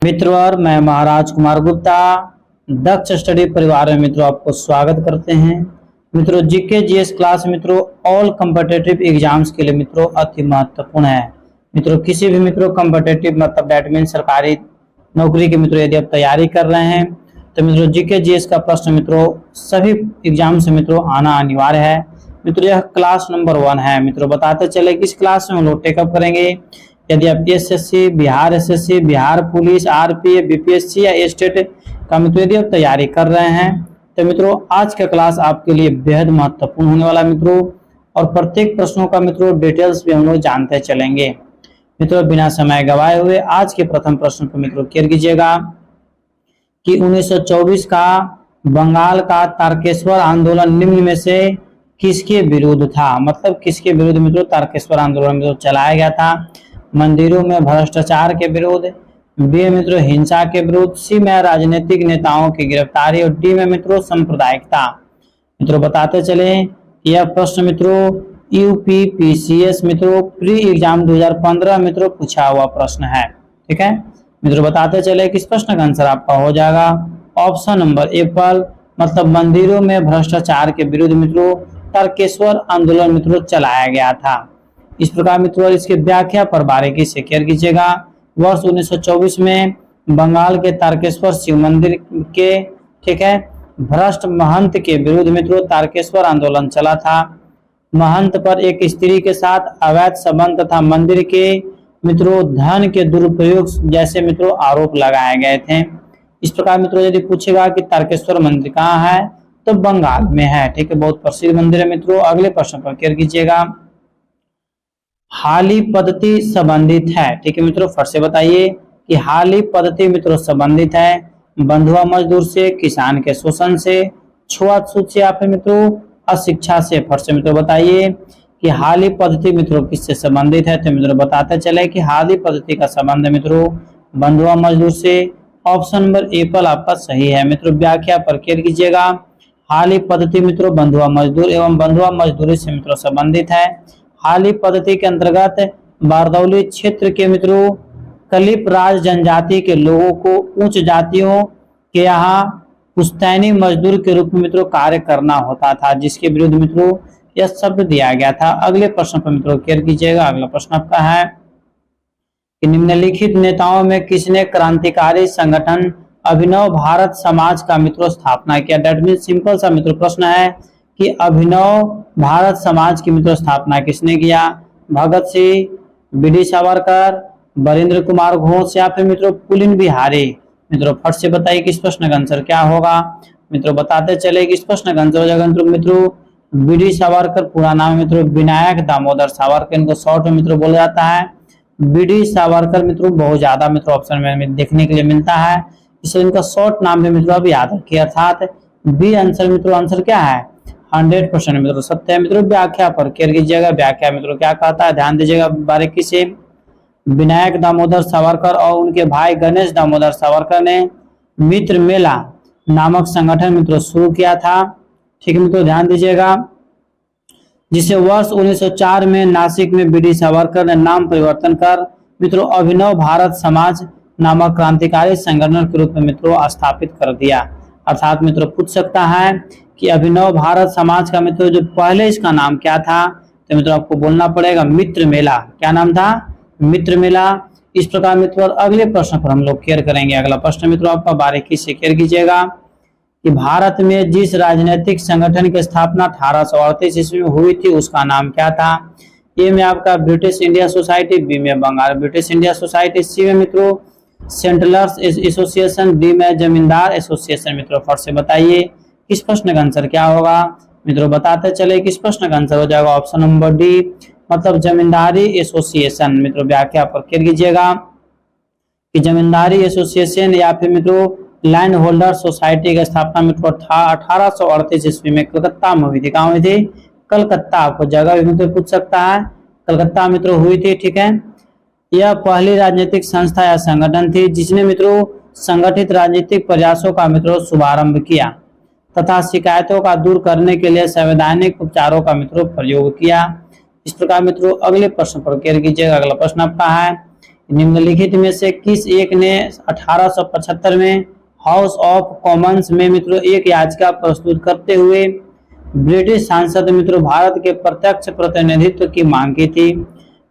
मित्रों और मैं महाराज कुमार गुप्ता दक्ष स्टडी परिवार में मित्रों आपको स्वागत करते हैं। मित्रों जीके जीएस क्लास मित्रों ऑल कॉम्पिटिटिव एग्जाम्स के लिए मित्रों अति महत्वपूर्ण है। मित्रों किसी भी मित्रों कॉम्पिटिटिव मतलब दैट मीन सरकारी नौकरी की मित्रों यदि आप तैयारी कर रहे हैं तो मित्रों जीके जीएस का प्रश्न मित्रों सभी एग्जाम से मित्रों आना अनिवार्य है। मित्रों यह क्लास नंबर 1 है। मित्रों बताते चले कि इस क्लास में हम लोग टेकअप करेंगे यदि आप SSC, Bihar SSC, Bihar police, RPF, BPSC या स्टेट का मित्रों यदि आप तैयारी कर रहे हैं तो मित्रों आज का क्लास आपके लिए बेहद महत्वपूर्ण होने वाला मित्रों और प्रत्येक प्रश्नों का मित्रों डिटेल्स भी हम लोग जानते चलेंगे। मित्रों बिना समय गवाए हुए आज के प्रथम प्रश्न को मित्रों क्लियर कीजिएगा कि 1924 का बंगाल का तारकेश्वर आंदोलन निम्न में से किसके विरुद्ध था। मतलब किसके विरुद्ध मित्रों तारकेश्वर आंदोलन मित्रों चलाया गया था। मंदिरों में भ्रष्टाचार के विरुद्ध, बी मित्रों हिंसा के विरुद्ध, सी में राजनीतिक नेताओं की गिरफ्तारी और डी में मित्रों सांप्रदायिकता। मित्रों बताते चले यह प्रश्न मित्रों यूपीपीसीएस मित्रों प्री एग्जाम 2015 मित्रों पूछा हुआ प्रश्न है। ठीक है मित्रों बताते चले कि इस प्रश्न का आंसर आपका हो जाएगा ऑप्शन नंबर एप्पल मतलब मंदिरों में भ्रष्टाचार के विरुद्ध मित्रों तारकेश्वर आंदोलन मित्रों चलाया गया था। इस प्रकार मित्रों इसकी व्याख्या पर बारीकी से क्लियर कीजिएगा। वर्ष 1924 में बंगाल के तारकेश्वर शिव मंदिर के ठीक है भ्रष्ट महंत के विरुद्ध मित्रों तारकेश्वर आंदोलन चला था। महंत पर एक स्त्री के साथ अवैध संबंध तथा मंदिर के मित्रों धन के दुरुपयोग जैसे मित्रों आरोप लगाए गए थे। इस प्रकार मित्रों यदि पूछेगा कि तारकेश्वर मंदिर कहाँ है तो बंगाल में है। ठीक है बहुत प्रसिद्ध मंदिर है मित्रों। अगले प्रश्न पर क्लियर कीजिएगा। हाली पद्धति संबंधित है। ठीक है मित्रों फट से बताइए कि हाली पद्धति मित्रों संबंधित है बंधुआ मजदूर से, किसान के शोषण से, छुआछूत से या फिर मित्रों अशिक्षा से। फट से मित्रों बताइए कि हाली पद्धति मित्रों किससे संबंधित है। तो मित्रों बताते चले कि हाली पद्धति का संबंध मित्रों बंधुआ मजदूर से। ऑप्शन नंबर एप्पल आपका सही है। मित्रों व्याख्या पर क्लियर कीजिएगा। हाली पद्धति मित्रों बंधुआ मजदूर एवं बंधुआ मजदूरी से मित्रों संबंधित है। हाली पद्धति के अंतर्गत बारदौली क्षेत्र के मित्रों कलिप राज जनजाति के लोगों को उच्च जातियों के यहाँ पुश्तैनी मजदूर के रूप में मित्रों कार्य करना होता था, जिसके विरुद्ध मित्रों यह शब्द दिया गया था। अगले प्रश्न पर मित्रों क्लियर कीजिएगा। अगला प्रश्न आपका है कि निम्नलिखित नेताओं में किसने क्रांतिकारी संगठन अभिनव भारत समाज का मित्रों स्थापना किया। दैट मीन सिंपल सा मित्रों प्रश्न है कि अभिनव भारत समाज की मित्रों स्थापना किसने किया। भगत सिंह, बी.डी. सावरकर, वरेंद्र कुमार घोष या फिर मित्रों पुलिन बिहारी। मित्रों फट से बताइए कि इस प्रश्न का आंसर क्या होगा। मित्रों बताते चले कि इस प्रश्न का आंसर हो जाएगा मित्रों बी.डी. सावरकर। पूरा नाम मित्रों विनायक दामोदर सावरकर, इनको शॉर्ट में मित्रों बोला जाता है बी.डी. सावरकर। मित्रों बहुत ज्यादा मित्रों ऑप्शन में देखने के लिए मिलता है, इसलिए इनका शॉर्ट नाम भी मित्रों अब याद रखिए। अर्थात बी आंसर मित्रों आंसर क्या है 100% मित्रों सत्य है। मित्रों व्याख्या पर क्लियर कीजिएगा। व्याख्या मित्रों क्या कहता है ध्यान दीजिएगा बारीकी से। विनायक दामोदर सावरकर और उनके भाई गणेश दामोदर सावरकर ने मित्र मेला नामक संगठन मित्रों शुरू किया था। ठीक है मित्रों ध्यान दीजिएगा, जिसे वर्ष 1904 में नासिक में बी.डी. सावरकर ने नाम परिवर्तन कर मित्रों अभिनव भारत समाज नामक क्रांतिकारी संगठन के रूप में मित्रों स्थापित कर दिया। अर्थात मित्रों पूछ सकता है कि अभिनव भारत समाज का मित्रों जो पहले इसका नाम क्या था, तो मित्रों आपको बोलना पड़ेगा मित्र मेला। क्या नाम था मित्र मेला। इस प्रकार मित्रों अगले प्रश्न पर हम लोग क्लियर करेंगे। अगला प्रश्न मित्रों आपका बारीकी से क्लियर कीजिएगा कि भारत में जिस राजनीतिक संगठन की स्थापना 1838 ईस्वी में हुई थी उसका नाम क्या था। ए में आपका ब्रिटिश इंडिया सोसाइटी, बी में बंगाल ब्रिटिश इंडिया सोसाइटी, सी में मित्रों सेंटलर्स एसोसिएशन, डी में जमींदार एसोसिएशन। मित्रों फट से बताइए इस प्रश्न का आंसर क्या होगा। मित्रों बताते चले कि इस प्रश्न का आंसर हो जाएगा ऑप्शन नंबर डी मतलब जमींदारी एसोसिएशन। मित्रों व्याख्या पर क्लियर कीजिएगा कि जमींदारी एसोसिएशन या फिर मित्रों लैंड होल्डर सोसाइटी की स्थापना मित्रों 1838 ईस्वी में कलकत्ता में हुई थी। कहाँ हुई थी कलकत्ता। आपको जगह भी मित्रों पूछ सकता है, कलकत्ता मित्रों हुई थी। ठीक है यह पहली राजनीतिक संस्था या संगठन थी जिसने मित्रों संगठित राजनीतिक प्रयासों का मित्रों शुभारंभ किया तथा शिकायतों का दूर करने के लिए संवैधानिक उपचारों का मित्रों प्रयोग किया। इस प्रकार मित्रों अगले प्रश्न पर क्लियर कीजिएगा। अगला प्रश्न आपका है निम्नलिखित में से किस एक ने 1875 में हाउस ऑफ कॉमन्स में मित्रों एक याचिका प्रस्तुत करते हुए ब्रिटिश सांसद मित्रों भारत के प्रत्यक्ष प्रतिनिधित्व की मांग की थी?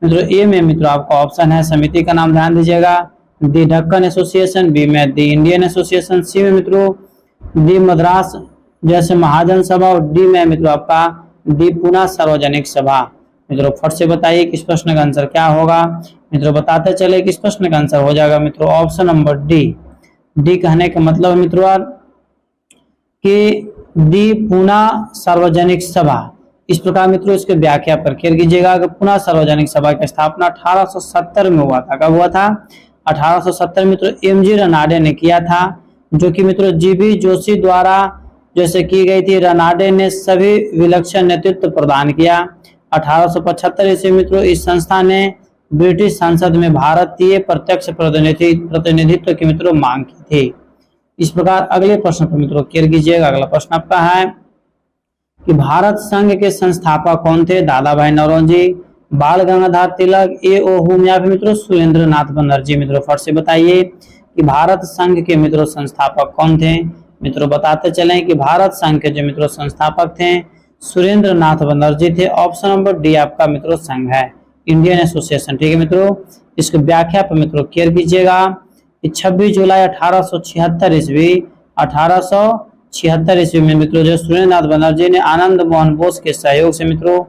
मित्रों ए में मित्रों आपका ऑप्शन है, समिति का नाम ध्यान दीजिएगा, दी ढक्कन एसोसिएशन, बी में दी इंडियन एसोसिएशन, सी में मित्रों दी मद्रास जैसे महाजन सभा और डी में मित्रों आपका दी पुणे सार्वजनिक सभा। मित्रों फट से बताइए किस प्रश्न का आंसर क्या होगा। मित्रों बताते चले किस प्रश्न का आंसर हो जाएगा मित्रों ऑप्शन नंबर डी। डी कहने का मतलब मित्रों कि दी पुणे सार्वजनिक सभा। इस प्रकार मित्रों इसके व्याख्या पर ख्याल कीजिएगा कि पुणे सार्वजनिक सभा की स्थापना 1870 में हुआ था। कब हुआ था? 1870 मित्रों एमजी रनाडे ने किया था, जो कि मित्रों जीबी जोशी द्वारा जैसे की गई थी। रनाडे ने सभी विलक्षण नेतृत्व प्रदान किया। 1875 ईस्वी मित्रों इस संस्था ने ब्रिटिश संसद में भारतीय प्रत्यक्ष प्रतिनिधित्व की मित्रों मांग की थी। इस प्रकार अगले प्रश्न पर मित्रों ख्याल कीजिएगा। अगला प्रश्न आपका है कि भारत संघ के संस्थापक कौन थे? दादा भाई नौरोजी, बाल गंगाधर तिलक, ए.ओ. हुम या फिर मित्रों सुरेंद्र नाथ बनर्जी। मित्रों फट से बताइए कि भारत संघ के मित्रों संस्थापक कौन थे? मित्रों बताते चलें कि भारत संघ के जो मित्रों संस्थापक थे सुरेंद्र नाथ बनर्जी थे। ऑप्शन नंबर डी आपका मित्रों संघ है, इंडियन एसोसिएशन। ठीक है मित्रों, इसकी व्याख्या पर मित्रों केयर कीजिएगा। 26 जुलाई 1876 ईस्वी में मित्रों जो सुरेंद्र नाथ बनर्जी ने आनंद मोहन बोस के सहयोग से मित्रों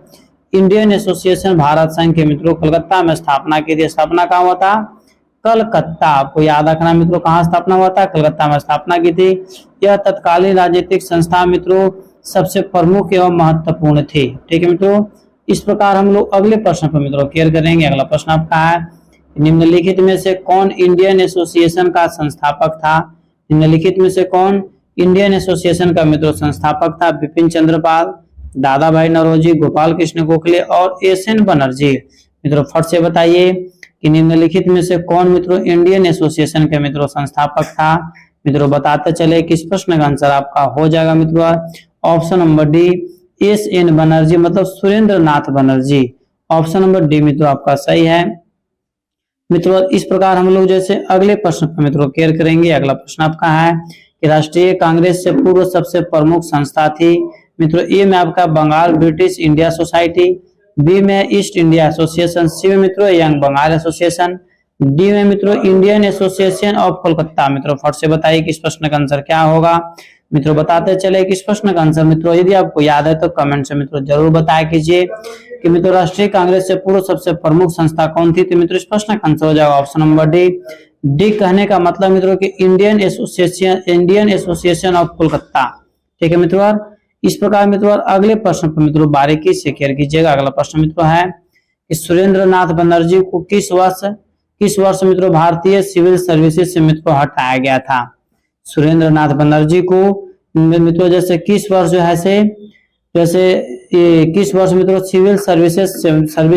इंडियन एसोसिएशन भारत संघ के मित्रों कलकत्ता में स्थापना की थी। स्थापना कहाँ हुआ था? कलकत्ता। आपको याद रखना मित्रों कहाँ स्थापना हुआ था? कलकत्ता में स्थापना की थी। यह तत्कालीन राजनीतिक संस्था मित्रों सबसे प्रमुख एवं महत्वपूर्ण थी। ठीक है मित्रों, इस प्रकार हम लोग अगले प्रश्न पर मित्रों केयर करेंगे। अगला प्रश्न आपका है निम्नलिखित में से कौन इंडियन एसोसिएशन का संस्थापक था? निम्नलिखित में से कौन इंडियन एसोसिएशन का मित्रों संस्थापक था? बिपिन चंद्र पाल, दादा भाई नौरोजी, गोपाल कृष्ण गोखले और एस.एन. बनर्जी। मित्रों फट से बताइए कि निम्नलिखित में से कौन मित्रों इंडियन एसोसिएशन के मित्रों संस्थापक था? मित्रों बताते चले किस प्रश्न का आंसर आपका हो जाएगा मित्रों option number D, SN. Banerjee मतलब Surendra Nath Banerjee. Option number D मित्रों आपका सही है। मित्रों इस प्रकार हम लोग जैसे अगले प्रश्न पर मित्रों केयर करेंगे। अगला प्रश्न आपका है कि राष्ट्रीय कांग्रेस से पूर्व सबसे प्रमुख संस्था थी। मित्रों ए में आपका Bengal British India society, B में ईस्ट इंडिया एसोसिएशन, सी में मित्रों यंग बंगाल एसोसिएशन, डी में मित्रों इंडियन एसोसिएशन ऑफ कोलकाता। मित्रों फट से बताइए कि इस प्रश्न का आंसर क्या होगा। मित्रों बताते चले कि इस प्रश्न का आंसर मित्रों यदि आपको याद है तो कमेंट से मित्रों जरूर बताया कीजिए कि मित्रों राष्ट्रीय कांग्रेस से पूर्व सबसे प्रमुख संस्था कौन थी? तो मित्रों इस प्रश्न का आंसर हो जाएगा ऑप्शन नंबर डी। डी कहने का मतलब मित्रों कि इंडियन एसोसिएशन ऑफ कोलकाता। ठीक है मित्रों, इस प्रकार मित्रों अगले प्रश्न पर मित्रों बारीकी से केयर कीजिएगा। अगला प्रश्न मित्रों है कि सुरेंद्र नाथ बनर्जी को किस वर्ष मित्रों भारतीय सिविल सर्विसेज से मित्रों हटाया गया था? सुरेंद्र नाथ बनर्जी को मित्रों जैसे किस वर्ष जो है से किस वर्ष मित्रों सिविल सर्विस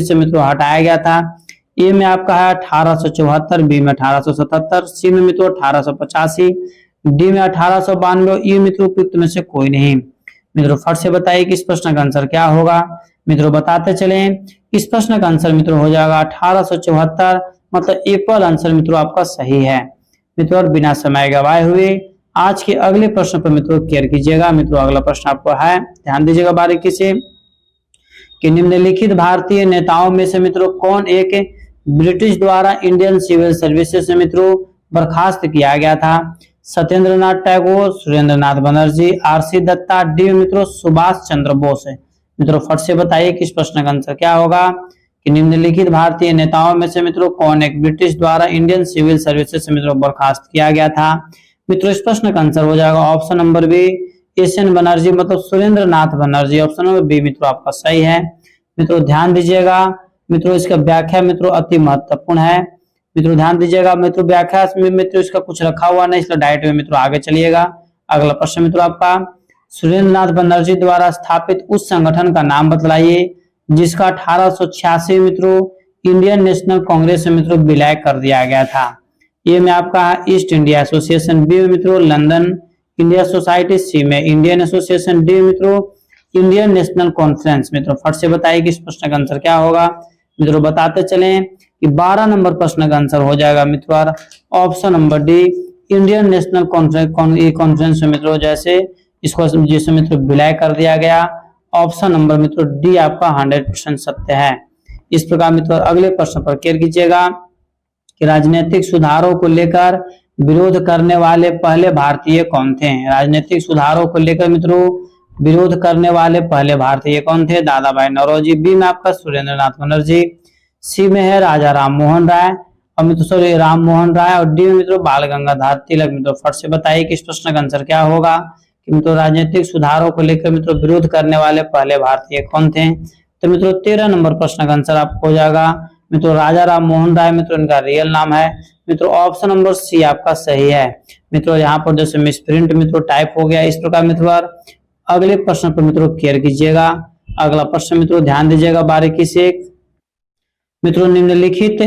से मित्रों हटाया गया था? ए में आपका है 1874, बी में 1877, सी में मित्रों 1885, डी में 1892, ई मित्रों उपयुक्त में से कोई नहीं। मित्रों फट से बताइए कि इस प्रश्न का आंसर क्या होगा। मित्रों बताते चले इस प्रश्न का आंसर मित्रों हो जाएगा 1874 मतलब एप्पल आंसर मित्रों आपका सही है। मित्रों बिना समय गवाए हुए आज के अगले प्रश्न पर मित्रों केयर कीजिएगा। मित्रों अगला प्रश्न आपको है, ध्यान दीजिएगा बारीकी से कि निम्नलिखित भारतीय नेताओं में से मित्रों कौन एक ब्रिटिश द्वारा इंडियन सिविल सर्विसेज से मित्रों बर्खास्त किया गया था? सत्येंद्र नाथ टैगोर, सुरेंद्र नाथ बनर्जी, आर.सी. दत्ता, डी मित्रों सुभाष चंद्र बोस है। मित्रों फट से बताइए कि इस प्रश्न का आंसर क्या होगा कि निम्नलिखित भारतीय नेताओं में से मित्रों कौन एक ब्रिटिश द्वारा इंडियन सिविल सर्विसेज से मित्रों बर्खास्त किया गया था? मित्रों इस प्रश्न का आंसर हो जाएगा option number B, S N. Banerjee मतलब Surendra Nath Banerjee. Option number B मित्रों आपका सही है। मित्रों ध्यान दीजिएगा, मित्रों इसका व्याख्या मित्रों अति महत्वपूर्ण है। मित्रों ध्यान दीजिएगा, मित्रों व्याख्या में मित्रों इसका कुछ रखा हुआ नहीं, इसलिए डायरेक्ट में मित्रों आगे चलिएगा। अगला प्रश्न मित्रों आपका, सुरेंद्र नाथ बनर्जी द्वारा स्थापित उस संगठन का नाम बतलाइए जिसका 1886 मित्रों इंडियन नेशनल कांग्रेस में मित्रों विलय कर दिया गया था। ये में आपका ईस्ट इंडिया एसोसिएशन, बी में मित्रों लंदन इंडिया सोसाइटी, सी में इंडियन एसोसिएशन, डी मित्रों इंडियन नेशनल कॉन्फ्रेंस। मित्रों फट से बताइए कि इस प्रश्न का आंसर क्या होगा। मित्रों बताते चलें कि 12 नंबर प्रश्न का आंसर हो जाएगा मित्रों option number D, Indian national conference में मित्रों जैसे इसको जिसे मित्रों विलय कर दिया गया। ऑप्शन नंबर मित्रों डी आपका 100% सत्य है। इस प्रकार मित्रों अगले प्रश्न पर केयर कीजिएगा कि राजनीतिक सुधारों को लेकर विरोध करने वाले पहले भारतीय कौन थे। राजनीतिक सुधारों को लेकर मित्रों विरोध करने वाले पहले भारतीय कौन थे? दादा भाई नौरोजी। बी में आपका सुरेंद्र नाथ बनर्जी। सी में है राजा राम मोहन राय और मित्रों सॉरी राम मोहन राय। और डी में मित्रों बाल गंगाधर तिलक। मित्रों फट से बताइए कि इस प्रश्न का आंसर क्या होगा कि मित्रों राजनीतिक सुधारों को लेकर मित्रों विरोध करने वाले पहले भारतीय कौन थे? तो मित्रों 13 नंबर प्रश्न का आंसर आपको हो जाएगा मित्रों राजा राम मोहन राय। मित्रों इनका रियल नाम है। मित्रों ऑप्शन नंबर सी आपका सही है। मित्रों यहाँ पर जैसे मिसप्रिंट मित्रों टाइप हो गया। इस प्रकार मित्रों अगले प्रश्न पर मित्रों केयर कीजिएगा। अगला प्रश्न मित्रों ध्यान दीजिएगा बारीकी से। मित्रों निम्नलिखित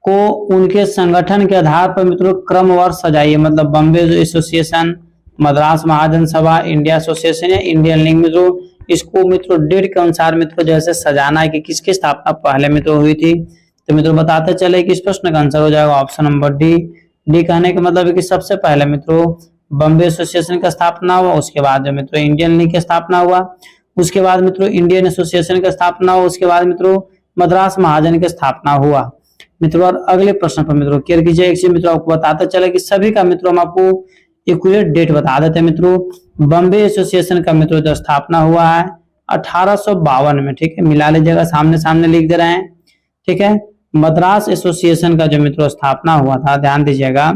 को उनके संगठन के आधार पर मित्रों क्रमवार सजाइए। मतलब बॉम्बे एसोसिएशन, मद्रास महाजन सभा, इंडिया एसोसिएशन या इंडियन लीग। मित्रों इसको मित्रों डेट के अनुसार मित्रों जैसे सजाना है कि किसकी स्थापना पहले मित्रों हुई थी। तो मित्रों बताते चले कि इस प्रश्न का आंसर हो जाएगा ऑप्शन नंबर डी। डी कहने का मतलब है कि सबसे पहले मित्रों बॉम्बे एसोसिएशन का स्थापना हुआ, उसके बाद जो मित्रों इंडियन लीग की स्थापना हुआ, उसके बाद मित्रों इंडियन एसोसिएशन का स्थापना हुआ, उसके बाद मित्रों मद्रास महाजन की स्थापना हुआ। मित्रों और अगले प्रश्न पर मित्रों केयर कीजिए। एक चीज मित्रों आपको बताते चले कि सभी का मित्रों हम आपको एक्यूरेट डेट बता देते हैं। मित्रों बॉम्बे एसोसिएशन का मित्रों जो स्थापना हुआ है 1852 में। ठीक है, मिला लीजिएगा, सामने सामने लिख दे रहे हैं। ठीक है, मद्रास एसोसिएशन का जो मित्रों स्थापना हुआ था, ध्यान दीजिएगा,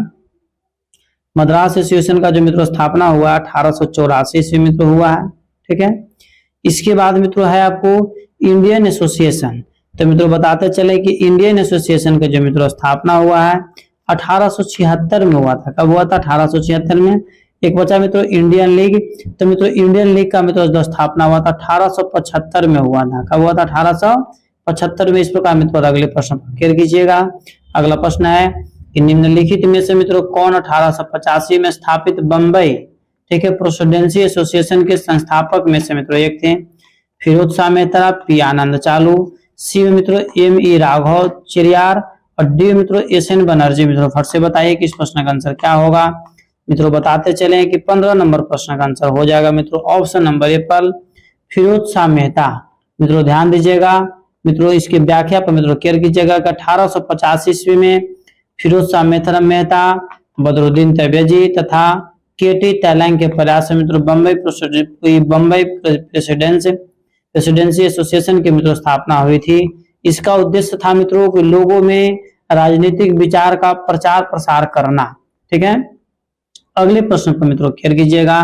मद्रास एसोसिएशन का जो मित्रों स्थापना हुआ 1884 ईस्वी मित्रों हुआ है। ठीक है, इसके बाद मित्रों है आपको इंडियन एसोसिएशन। तो मित्रों बताते चले कि इंडियन एसोसिएशन का जो मित्रों स्थापना हुआ है 1876 में हुआ था। कब हुआ था? 1876 में। एक बचा मित्रों इंडियन लीग। तो मित्रों इंडियन लीग का मित्रों जो स्थापना हुआ था 1875 में हुआ था। कब हुआ था? 1875 में। इस प्रकार मित्रों अगले प्रश्न पर केयर कीजिएगा। अगला प्रश्न है कि निम्नलिखित में से मित्रों कौन 1885 में स्थापित बम्बई ठीक है प्रेसिडेंसी एसोसिएशन के संस्थापक में से मित्रों एक थे? फिरोज शाह मेहता, पी आनंद चालू, सी में मित्रों एम ई राघव चिरियार और डी मित्रों एस एन बनर्जी। मित्रों फट से बताइए कि इस प्रश्न का आंसर क्या होगा। मित्रों बताते चले कि 15 नंबर प्रश्न का आंसर हो जाएगा मित्रों ऑप्शन नंबर ए पर फिरोज शाह मेहता। मित्रों ध्यान दीजिएगा। मित्रों इसकी व्याख्या पर मित्रों केयर कीजिएगा कि 1885 ईस्वी में फिरोज शाह मेहता, बदरुद्दीन तैयबजी तथा केटी तैलंग के प्रयास से मित्रों बम्बई प्रेसिडेंसी एसोसिएशन की मित्रों स्थापना हुई थी। इसका उद्देश्य था मित्रों कि लोगों में राजनीतिक विचार का प्रचार प्रसार करना। ठीक है, अगले प्रश्न पर मित्रों केयर कीजिएगा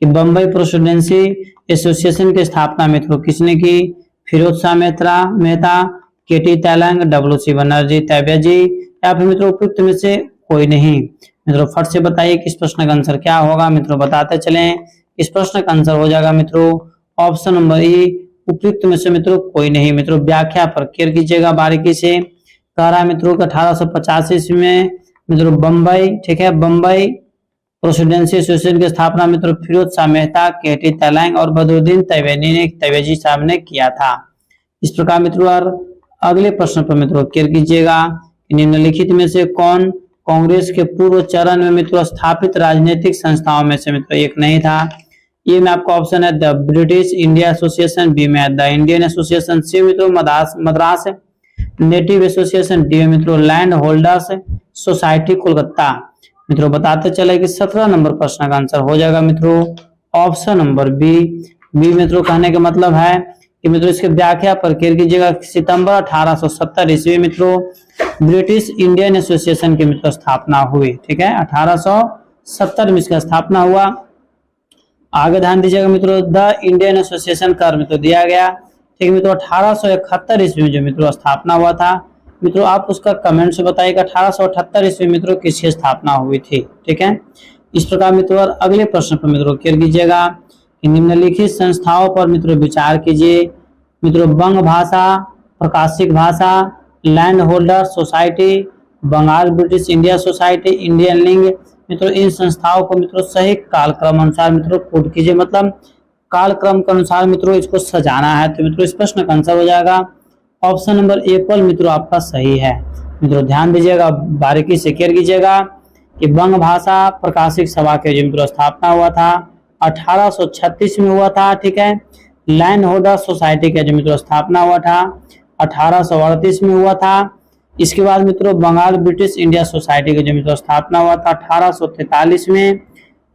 कि बम्बई प्रेसिडेंसी एसोसिएशन की स्थापना मित्रों किसने की? फिरोज शाह मेहता, केटी तैलंग, डब्ल्यू.सी. बनर्जी, तैयबजी या फिर मित्रों उपयुक्त में से कोई नहीं। मित्रों फट से बताइए कि इस प्रश्न का आंसर क्या होगा। मित्रों बताते चलें, इस प्रश्न का आंसर हो जाएगा मित्रों ऑप्शन नंबर ई, उपयुक्त में से मित्रों कोई नहीं। मित्रों व्याख्या पर केयर कीजिएगा बारीकी से। कह रहा है मित्रों कि 1885 ईस्वी में मित्रों बम्बई ठीक है बम्बई प्रेसिडेंसी एसोसिएशन की स्थापना मित्रों फिरोज शाह मेहता, केटी तैलंग और बदरुद्दीन तैयबजी साहब ने किया था। इस प्रकार मित्रों अगले प्रश्न पर मित्रों केयर कीजिएगा। निम्नलिखित में से कौन कांग्रेस के पूर्व चरण में मित्रों स्थापित राजनीतिक संस्थाओं में से मित्रों एक नहीं था? ये में आपका ऑप्शन है the British India association, B में द इंडियन एसोसिएशन, सी मित्रों मद्रास नेटिव एसोसिएशन, डी मित्रों लैंड होल्डर्स सोसाइटी कोलकाता। मित्रों बताते चले कि 17 नंबर प्रश्न का आंसर हो जाएगा मित्रों ऑप्शन नंबर बी। बी मित्रों कहने का मतलब है कि मित्रों इसके व्याख्या पर केयर कीजिएगा। सितंबर 1870 ईस्वी मित्रों ब्रिटिश इंडियन एसोसिएशन की मित्रों स्थापना हुई। ठीक है, 1870 में इसका स्थापना हुआ। आगे ध्यान दीजिएगा मित्रों द इंडियन एसोसिएशन का मित्रों दिया गया। ठीक है मित्रों 1871 ईस्वी में जो मित्रों स्थापना हुआ था। मित्रों आप उसका कमेंट से बताइएगा 1878 ईस्वी मित्रों किसकी स्थापना हुई थी। ठीक है, इस प्रकार मित्रों अगले प्रश्न पर मित्रों केयर कीजिएगा कि निम्नलिखित संस्थाओं पर मित्रों विचार कीजिए। मित्रों बंग Bhasha, Prakashika Bhasha, land holder society, Bengal British India society, Indian league. मित्रों इन संस्थाओं को मित्रों सही कालक्रम अनुसार मित्रों कोड कीजिए। मतलब कालक्रम के अनुसार मित्रों इसको सजाना है। तो मित्रों इस प्रश्न का आंसर हो जाएगा ऑप्शन नंबर एप्पल मित्रों आपका सही है। मित्रों ध्यान दीजिएगा, बारीकी से केयर कीजिएगा कि बंग भाषा प्रकाशिक सभा के जो मित्रों स्थापना हुआ था 1836 में हुआ था। ठीक है। लैंड होल्डर सोसाइटी का जो मित्रों स्थापना हुआ था 1838 में हुआ था। इसके बाद मित्रों बंगाल ब्रिटिश इंडिया सोसाइटी की जो मित्रों स्थापना हुआ था 1843 में,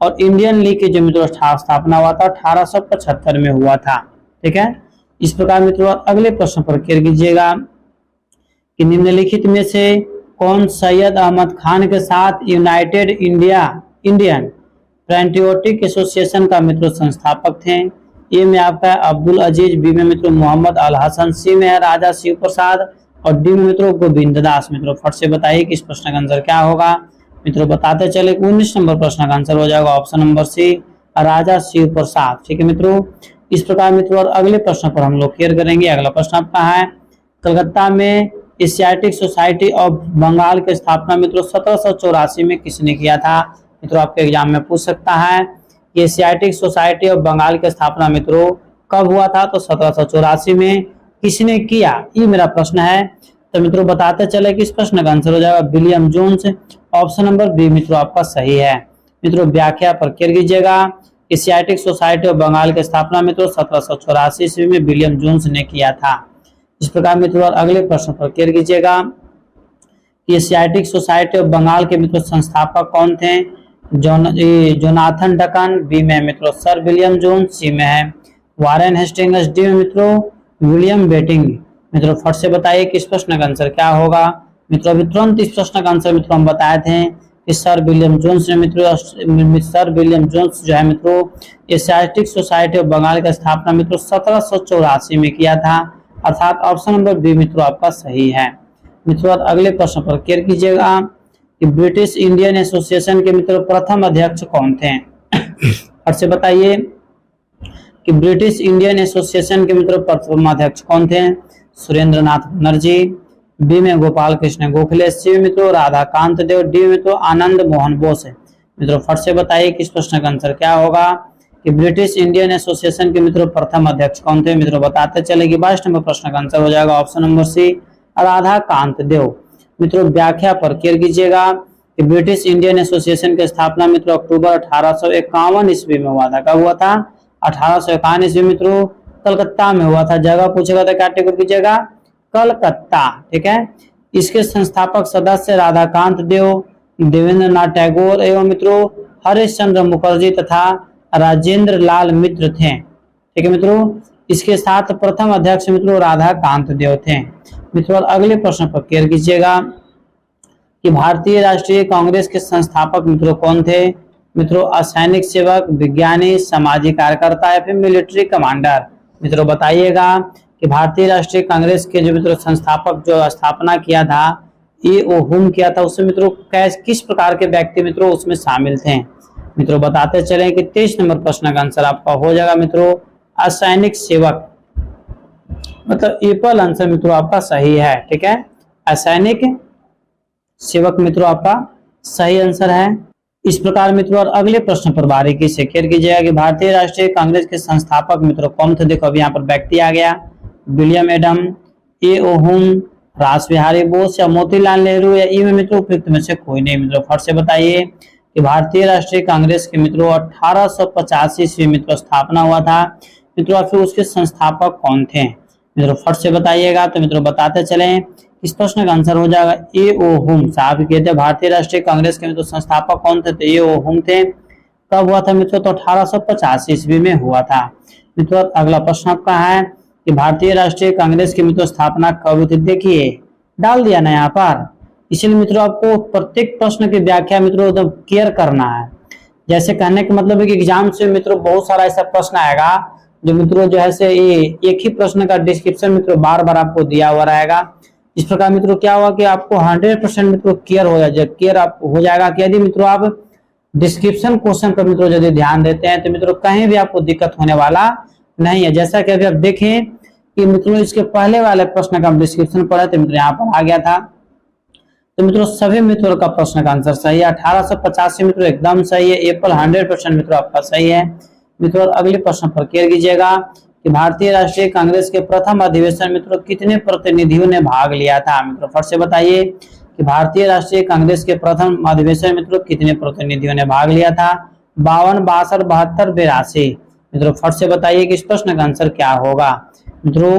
और इंडियन लीग की जो मित्रों स्थापना हुआ था 1875 में हुआ था। ठीक है। इस प्रकार मित्रों अगले प्रश्न पर केयर कीजिएगा कि निम्नलिखित में से कौन सैयद अहमद खान के साथ यूनाइटेड इंडियन पैट्रियोटिक एसोसिएशन का मित्रों संस्थापक थे। ए में आपका अब्दुल अजीज, बी में मित्रों मोहम्मद अल हसन, सी में है राजा शिव प्रसाद, और डी में मित्रों गोविंद दास। मित्रों फट से बताइए कि इस प्रश्न का आंसर क्या होगा। मित्रों बताते चले 19 नंबर प्रश्न का आंसर हो जाएगा ऑप्शन नंबर सी, राजा शिव प्रसाद। ठीक है मित्रों। इस प्रकार मित्रों और अगले प्रश्न पर हम लोग केयर करेंगे। अगला प्रश्न आपका है, कलकत्ता में एशियाटिक सोसाइटी ऑफ बंगाल की स्थापना मित्रों 1784 में किसने किया था। मित्रों आपके एग्जाम में पूछ सकता है कि एशियाटिक सोसाइटी ऑफ बंगाल की स्थापना मित्रों कब हुआ था, तो 1784 में किसने किया, ये मेरा प्रश्न है। तो मित्रों बताते चले कि इस प्रश्न का आंसर हो जाएगा William Jones. Option number B मित्रों आपका सही है। मित्रों व्याख्या पर केयर कीजिएगा। एशियाटिक सोसाइटी ऑफ बंगाल की स्थापना मित्रों 1784 ईस्वी में विलियम जोन्स ने किया था। इस प्रकार मित्रों अगले प्रश्न पर केयर कीजिएगा कि एशियाटिक सोसाइटी ऑफ बंगाल के मित्रों संस्थापक कौन थे। जोनाथन डकन, बी में मित्रों सर विलियम जोन्स, सी में है वारेन हेस्टिंग्स, डी में मित्रों विलियम बेटिंग। मित्रों फट से बताइए कि इस प्रश्न का आंसर क्या होगा। मित्रों अभी तुरंत इस प्रश्न का आंसर मित्रों हम बताए थे कि सर विलियम जोन्स ने जो है मित्रों एशियाटिक सोसाइटी ऑफ बंगाल का स्थापना मित्रों 1784 में किया था, अर्थात ऑप्शन नंबर बी मित्रों आपका सही है। मित्रों अगले प्रश्न पर केयर कीजिएगा कि ब्रिटिश इंडियन एसोसिएशन के मित्रों प्रथम अध्यक्ष कौन थे। फट से बताइए कि ब्रिटिश इंडियन एसोसिएशन के मित्रों प्रथम अध्यक्ष कौन थे। सुरेंद्र नाथ बनर्जी, बी में गोपाल कृष्ण गोखले, सी में मित्रों राधाकांत देव, डी में मित्रों आनंद मोहन बोस है। मित्रों फट से बताइए कि इस प्रश्न का आंसर क्या होगा कि ब्रिटिश इंडियन एसोसिएशन के मित्रों प्रथम अध्यक्ष कौन थे। मित्रों बताते चले कि 22 नंबर प्रश्न का आंसर हो जाएगा ऑप्शन नंबर सी, राधाकांत देव। मित्रों व्याख्या पर केयर कीजिएगा कि ब्रिटिश इंडियन एसोसिएशन की स्थापना मित्रों अक्टूबर 1851 ईस्वी में हुआ था। कब हुआ था, 1851 ईस्वी मित्रों कलकत्ता में हुआ था। जगह पूछेगा तो क्या टिक कीजिएगा, कलकत्ता। ठीक है। इसके संस्थापक सदस्य राधाकांत देव, देवेंद्र नाथ टैगोर एवं मित्रों हरीश चंद्र मुखर्जी तथा राजेंद्र लाल मित्र थे। ठीक है मित्रों। इसके साथ प्रथम अध्यक्ष मित्रों राधाकांत देव थे। मित्रों अगले प्रश्न पर केयर कीजिएगा कि भारतीय राष्ट्रीय कांग्रेस के संस्थापक मित्रों कौन थे। मित्रों असैनिक सेवक, विज्ञानी, सामाजिक कार्यकर्ता या फिर मिलिट्री कमांडर। मित्रों बताइएगा कि भारतीय राष्ट्रीय कांग्रेस के जो मित्रों संस्थापक जो स्थापना किया था ये हुम किया था, उसमें मित्रों किस प्रकार के व्यक्ति मित्रों उसमें शामिल थे। मित्रों बताते चले कि 23 नंबर प्रश्न का आंसर आपका हो जाएगा मित्रों असैनिक सेवक। मतलब एप्पल आंसर मित्रों आपका सही है। ठीक है। असैनिक सेवक मित्रों आपका सही आंसर है। इस प्रकार मित्रों और अगले प्रश्न पर बारीकी से केयर कीजिएगा कि भारतीय राष्ट्रीय कांग्रेस के संस्थापक मित्रों कौन थे। देखो अभी यहाँ पर व्यक्ति आ गया, विलियम एडम, ए ओ हुम, रास बिहारी बोस या मोतीलाल नेहरू, या ई में मित्रों उपयुक्त में से कोई नहीं। मित्रों फट से बताइए कि भारतीय राष्ट्रीय कांग्रेस के मित्रों 1885 ईस्वी मित्रों स्थापना हुआ था। मित्रों फिर उसके संस्थापक कौन थे। मित्रों फट से बताइएगा। तो मित्रों बताते चले इस प्रश्न का आंसर हो जाएगा ए ओ हुम साहब कहते हैं। भारतीय राष्ट्रीय कांग्रेस के मित्रों संस्थापक कौन थे, तो ए ओ हुम थे। कब हुआ था मित्रों, तो 1885 ईस्वी में हुआ था। मित्रों अगला प्रश्न आपका है कि भारतीय राष्ट्रीय कांग्रेस की मित्रों स्थापना कब हुई थी। देखिए डाल दिया ना यहाँ पर, इसलिए मित्रों आपको प्रत्येक प्रश्न की व्याख्या मित्रों एकदम केयर करना है। जैसे कहने का मतलब है कि एग्जाम से मित्रों बहुत सारा ऐसा प्रश्न आएगा जो मित्रों जो है से ये एक ही प्रश्न का डिस्क्रिप्शन मित्रों बार बार आपको दिया हुआ रहेगा। इस प्रकार मित्रों क्या हुआ कि आपको 100% मित्रों केयर हो जाएगा कि यदि मित्रों आप डिस्क्रिप्शन क्वेश्चन पर मित्रों यदि ध्यान देते हैं तो मित्रों कहीं भी आपको दिक्कत होने वाला नहीं है। जैसा कि अभी आप देखें कि मित्रों इसके पहले वाले प्रश्न का डिस्क्रिप्शन पढ़े तो मित्रों यहाँ पर आ गया था। तो मित्रों सभी मित्रों का प्रश्न का आंसर सही है। 1885 मित्रों एकदम सही है। एप्पल 100% मित्रों आपका सही है। मित्रों अगले प्रश्न पर केयर कीजिएगा कि भारतीय राष्ट्रीय कांग्रेस के प्रथम अधिवेशन मित्रों कितने प्रतिनिधियों ने भाग लिया था? मित्रों फट से बताइए कि भारतीय राष्ट्रीय कांग्रेस के प्रथम अधिवेशन मित्रों कितने प्रतिनिधियों ने भाग लिया था? 52, 62, 72, 82। मित्रों फट से बताइए कि इस प्रश्न का आंसर क्या होगा? मित्रों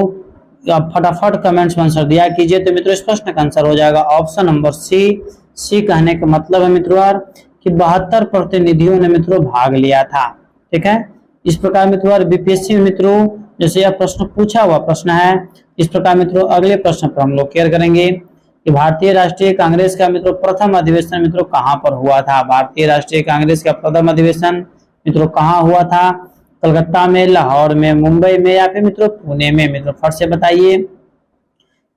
आप फटाफट कमेंट्स में आंसर दिया कीजिए। तो मित्रों इस प्रश्न का आंसर हो जाएगा ऑप्शन नंबर सी कहने का मतलब है मित्रों कि 72 प्रतिनिधियों ने मित्रों भाग लिया था। ठीक है, इस प्रकार मित्रों बीपीएससी में मित्रों जैसे यह प्रश्न पूछा हुआ प्रश्न है, इस प्रकार मित्रों अगले प्रश्न पर हम लोग क्लियर करेंगे कि भारतीय राष्ट्रीय कांग्रेस का मित्रों प्रथम अधिवेशन मित्रों कहां पर हुआ था? भारतीय राष्ट्रीय कांग्रेस का प्रथम अधिवेशन मित्रों कहां हुआ था? कलकत्ता में, लाहौर में, मुंबई में या फिर मित्रों पुणे में? मित्रों फट से बताइए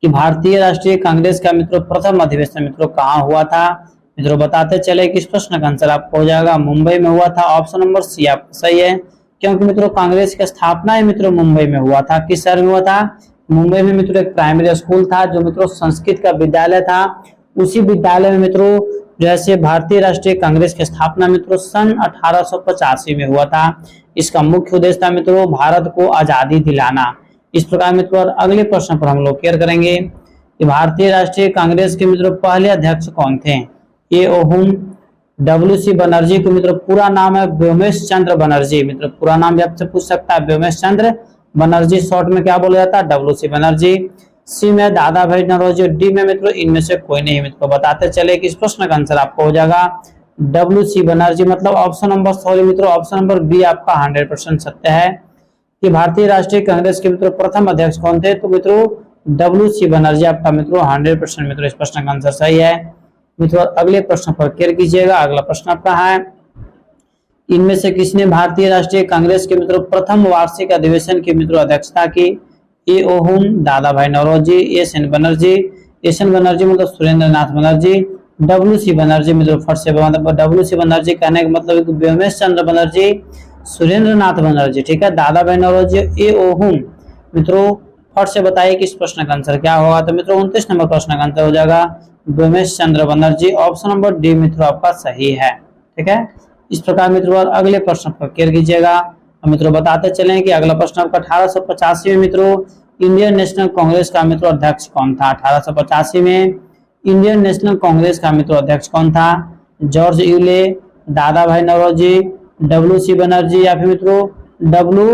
कि भारतीय राष्ट्रीय कांग्रेस का मित्रों प्रथम अधिवेशन मित्रों कहां हुआ था? मित्रों बताते चले कि इस प्रश्न का आंसर आपको हो जाएगा मुंबई में हुआ था। ऑप्शन नंबर सी आपका सही है, क्योंकि मित्रों कांग्रेस की स्थापना है मित्रों मुंबई में हुआ था। किस शहर में हुआ था? मुंबई में मित्रों एक प्राइमरी स्कूल था जो मित्रों संस्कृत का विद्यालय था। उसी विद्यालय में मित्रों जैसे भारतीय राष्ट्रीय कांग्रेस की स्थापना मित्रों सन 1885 में हुआ था। इसका मुख्य उद्देश्य था मित्रों भारत को आजादी दिलाना। इस प्रकार मित्रों अगले प्रश्न पर हम लोग क्लियर करेंगे कि भारतीय राष्ट्रीय कांग्रेस के मित्रों पहले अध्यक्ष कौन थे? ए ओहुम, डब्ल्यू.सी. बनर्जी को मित्रों पूरा नाम है व्योमेश चंद्र बनर्जी। मित्रों पूरा नाम भी आपसे पूछ सकता है, व्योमेश चंद्र बनर्जी, शॉर्ट में क्या बोला जाता है? डब्ल्यू.सी. बनर्जी। सी में दादा भाई नौरोजी, डी में मित्रों इनमें से कोई नहीं। मित्रों बताते चले कि इस प्रश्न का आंसर आपको हो जाएगा डब्ल्यू.सी. बनर्जी। मतलब ऑप्शन नंबर सॉरी मित्रों ऑप्शन नंबर बी आपका 100% सत्य है कि भारतीय राष्ट्रीय कांग्रेस के मित्रों प्रथम अध्यक्ष कौन थे? तो मित्रों डब्ल्यू.सी. बनर्जी आपका मित्रों 100% मित्रों इस प्रश्न का आंसर सही है। मित्रों अगले प्रश्न पर क्लियर कीजिएगा। अगला प्रश्न आपका है इनमें से किसने भारतीय राष्ट्रीय कांग्रेस के मित्रों प्रथम वार्षिक अधिवेशन की मित्रों अध्यक्षता की? ए ओहुम, दादा भाई नौरोजी, एस एन बनर्जी, मतलब सुरेंद्र नाथ बनर्जी, डब्ल्यू.सी. बनर्जी। मित्रों फट से डब्ल्यू.सी. बनर्जी कहने का मतलब व्योमेश चंद्र बनर्जी, सुरेंद्र नाथ बनर्जी। ठीक है, दादा भाई नौरोजी, ए ओहुम। मित्रों फट से बताइए कि इस प्रश्न का आंसर क्या होगा? तो मित्रों 29 नंबर प्रश्न का आंसर हो जाएगा व्योमेश चंद्र बनर्जी। ऑप्शन नंबर डी मित्रों आपका सही है। ठीक है, इस प्रकार मित्रों अगले प्रश्न पर क्लियर कीजिएगा। मित्रों बताते चले कि अगला प्रश्न आपका 1885 में मित्रों इंडियन नेशनल कांग्रेस का मित्रों अध्यक्ष कौन था? 1885 में इंडियन नेशनल कांग्रेस का मित्रों अध्यक्ष कौन था? जॉर्ज यूले, दादा भाई नौरोजी, डब्ल्यू.सी. बनर्जी या फिर मित्रों डब्ल्यू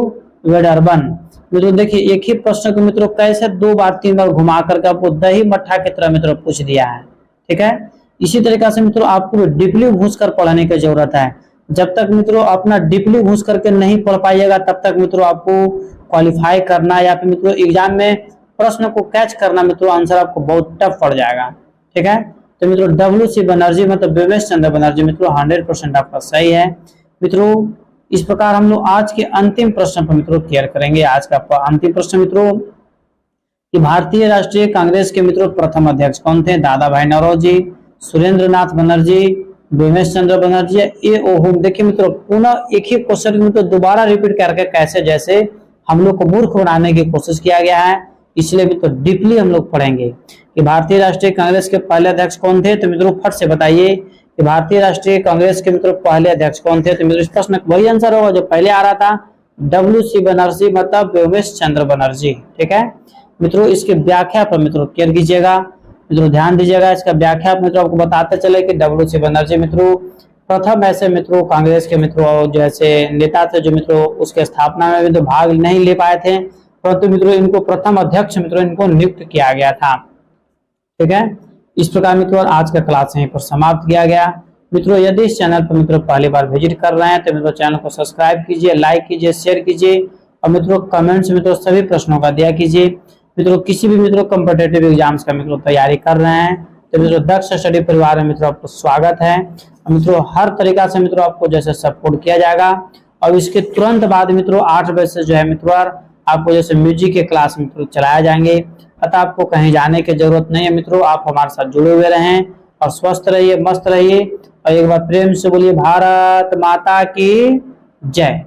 वेडरबन। मित्रों देखिए एक ही प्रश्न को मित्रों कैसे 2 बार 3 बार घुमा करके आपको दही मट्ठा की तरह मित्रों पूछ दिया है। ठीक है, इसी तरीका से मित्रों आपको डीपली घुस कर पढ़ने की जरूरत है। जब तक मित्रों अपना डीपली घुस करके नहीं पढ़ पाइएगा तब तक मित्रों आपको क्वालिफाई करना या फिर मित्रों एग्जाम में प्रश्न को कैच करना मित्रों आंसर आपको बहुत टफ पड़ जाएगा। ठीक है, तो मित्रों डब्ल्यू.सी. बनर्जी मतलब व्योमेश चंद्र बनर्जी मित्रों 100% आपका सही है। मित्रों इस प्रकार हम लोग आज के अंतिम प्रश्न पर मित्रों क्लियर करेंगे। आज का अंतिम प्रश्न मित्रों कि भारतीय राष्ट्रीय कांग्रेस के मित्रों प्रथम अध्यक्ष कौन थे? दादा भाई नौरोजी, सुरेंद्र नाथ बनर्जी, व्योमेश चंद्र बनर्जी, ए ओहुम। देखिए मित्रों पुनः एक ही क्वेश्चन मित्रों दोबारा रिपीट करके कैसे जैसे हम लोग को मूर्ख बनाने की कोशिश किया गया है, इसलिए मित्रों डीपली हम लोग पढ़ेंगे कि भारतीय राष्ट्रीय कांग्रेस के पहले अध्यक्ष कौन थे। तो मित्रों फट से बताइए कि भारतीय राष्ट्रीय कांग्रेस के मित्रों पहले अध्यक्ष कौन थे? तो मित्रों इस प्रश्न वही आंसर होगा जो पहले आ रहा था, डब्ल्यू.सी. बनर्जी मतलब व्योमेश चंद्र बनर्जी। ठीक है मित्रों, इसकी व्याख्या पर मित्रों क्लियर कीजिएगा। मित्रों ध्यान दीजिएगा, इसका व्याख्या मित्रों आपको बताते चले कि डब्ल्यू.सी. बनर्जी मित्रों प्रथम ऐसे मित्रों कांग्रेस के मित्रों जैसे नेता थे जो मित्रों उसके स्थापना में तो भाग नहीं ले पाए थे, परंतु मित्रों इनको प्रथम अध्यक्ष मित्रों इनको नियुक्त किया गया था। ठीक है, इस प्रकार मित्रों आज का क्लास यहीं पर समाप्त किया गया। मित्रों यदि इस चैनल पर मित्रों पहली बार विजिट कर रहे हैं तो मित्रों चैनल को सब्सक्राइब कीजिए, लाइक कीजिए, शेयर कीजिए और मित्रों कमेंट्स मित्रों सभी प्रश्नों का दिया कीजिए। मित्रों किसी भी मित्रों कॉम्पिटिटिव एग्जाम्स का मित्रों तैयारी कर रहे हैं तो मित्रों दक्ष स्टडी परिवार में मित्रों आपको स्वागत है। मित्रों हर तरीका से मित्रों आपको जैसे सपोर्ट किया जाएगा और इसके तुरंत बाद मित्रों 8 बजे से जो है मित्रों आपको जैसे म्यूजिक के क्लास मित्रों चलाया जाएंगे, अतः आपको कहीं जाने की जरूरत नहीं है। मित्रों आप हमारे साथ जुड़े हुए रहें और स्वस्थ रहिए, मस्त रहिए और एक बार प्रेम से बोलिए भारत माता की जय।